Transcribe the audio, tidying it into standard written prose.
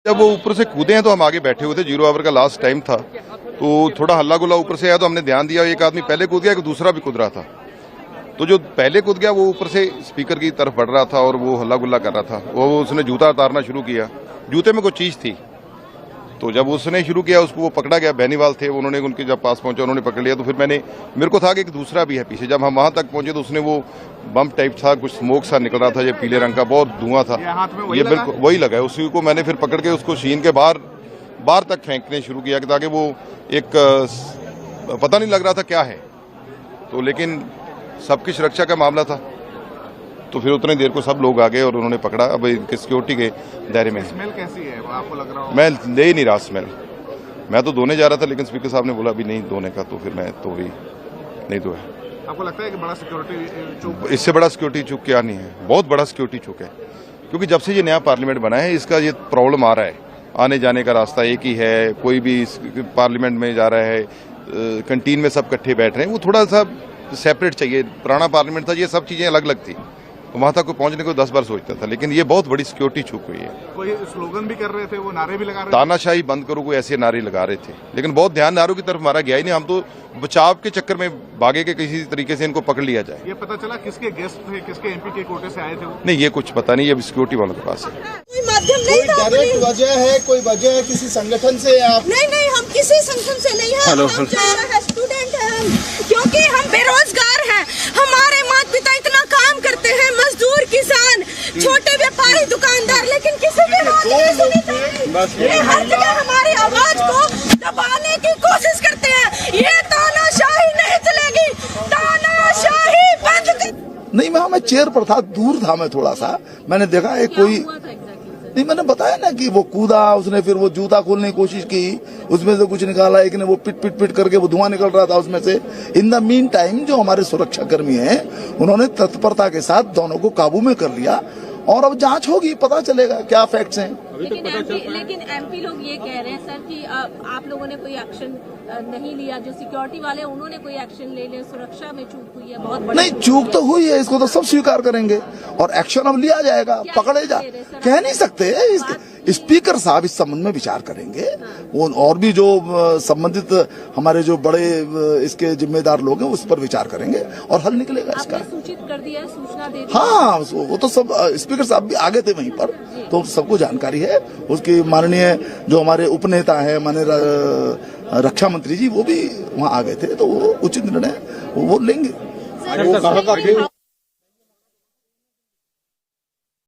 जब वो ऊपर से कूदे हैं तो हम आगे बैठे हुए थे, 0 आवर का लास्ट टाइम था, तो थोड़ा हल्ला गुल्ला ऊपर से आया तो हमने ध्यान दिया, एक आदमी पहले कूद गया, एक दूसरा भी कूद रहा था। तो जो पहले कूद गया वो ऊपर से स्पीकर की तरफ बढ़ रहा था और वो हल्ला गुल्ला कर रहा था। वो उसने जूता उतारना शुरू किया, जूते में कोई चीज थी, तो जब उसने शुरू किया उसको वो पकड़ा गया। बेनीवाल थे, उन्होंने उनके जब पास पहुंचा उन्होंने पकड़ लिया। तो फिर मेरे को था कि एक दूसरा भी है पीछे। जब हम वहां तक पहुंचे तो उसने वो बम टाइप था, कुछ स्मोक सा निकल रहा था, ये पीले रंग का बहुत धुआं था, ये बिल्कुल वही लगा है। उसी को मैंने फिर पकड़ के उसको शीन के बाहर तक फेंकने शुरू किया ताकि वो एक पता नहीं लग रहा था क्या है, तो लेकिन सबकी सुरक्षा का मामला था, तो फिर उतने देर को सब लोग आ गए और उन्होंने पकड़ा। अब सिक्योरिटी के दायरे में। स्मेल कैसी है आपको लग रहा है? मैं ले ही नहीं रहा स्मेल। मैं तो धोने जा रहा था लेकिन स्पीकर साहब ने बोला अभी नहीं धोने का, तो फिर मैं तो भी नहीं धोया। आपको लगता है कि बड़ा सिक्योरिटी चूक? इससे बड़ा सिक्योरिटी चूक क्या नहीं है, बहुत बड़ा सिक्योरिटी चूक है, क्योंकि जब से ये नया पार्लियामेंट बना है इसका ये प्रॉब्लम आ रहा है। आने जाने का रास्ता एक ही है, कोई भी पार्लियामेंट में जा रहा है, कैंटीन में सब इकट्ठे बैठ रहे हैं, वो थोड़ा सा सेपरेट चाहिए। पुराना पार्लियामेंट था, ये सब चीजें अलग अलग थी, तो वहां तक को पहुंचने को 10 बार सोचता था, लेकिन ये बहुत बड़ी सिक्योरिटी चूक हुई है। कोई स्लोगन भी कर रहे थे, वो नारे भी लगा रहे थे, तानाशाही बंद करो, कोई ऐसे नारे लगा रहे थे, लेकिन बहुत ध्यान नारों की तरफ हमारा गया ही नहीं। हम तो बचाव के चक्कर में भागे के किसी तरीके से इनको पकड़ लिया जाए। ये पता चला किसके गेस्ट थे, किसके एमपी के कोटे से आए थे वो? नहीं, ये कुछ पता नहीं, ये सिक्योरिटी वालों के पास है। कोई डायरेक्ट वजह है, कोई वजह है किसी संगठन से? आप नहीं, हम किसी संगठन से नहीं है। हम स्टूडेंट हैं हम, क्योंकि हम बेरोजगार हैं। हमारे माता पिता इतना काम करते हैं, मजदूर, किसान, छोटे व्यापारी, दुकानदार, लेकिन किसी की बात नहीं सुनी जाती। ये हर जगह हमारी आवाज को दबाने की कोशिश करते हैं। ये तानाशाही नहीं चलेगी, तानाशाही बंद कर। नहीं, मैं चेयर पर था, दूर था मैं थोड़ा सा, मैंने देखा एक कोई नहीं, मैंने बताया ना कि वो कूदा, उसने फिर वो जूता खोलने की कोशिश की, उसमें से कुछ निकाला, एक ने वो पिट करके वो धुआं निकल रहा था उसमें से। इन द मीन टाइम जो हमारे सुरक्षा कर्मी हैं उन्होंने तत्परता के साथ दोनों को काबू में कर लिया और अब जांच होगी, पता चलेगा क्या फैक्ट्स हैं। लेकिन एमपी लोग ये कह रहे हैं सर कि आप लोगों ने कोई एक्शन नहीं लिया, जो सिक्योरिटी वाले उन्होंने कोई एक्शन ले लिया, सुरक्षा में चूक हुई है बहुत बड़ी। नहीं, चूक तो हुई है, इसको तो सब स्वीकार करेंगे और एक्शन अब लिया जाएगा, पकड़े जा कह नहीं सकते। स्पीकर साहब इस संबंध में विचार करेंगे, वो और भी जो संबंधित हमारे जो बड़े इसके जिम्मेदार लोग हैं उस पर विचार करेंगे और हल निकलेगा इसका। सूचित कर दिया, सूचना दे दी? हाँ, वो तो सब स्पीकर साहब भी आगे थे वहीं पर, तो सबको जानकारी है। उसकी माननीय जो हमारे उपनेता है, माननीय रक्षा मंत्री जी, वो भी वहाँ आ गए थे, तो वो उचित निर्णय वो लेंगे।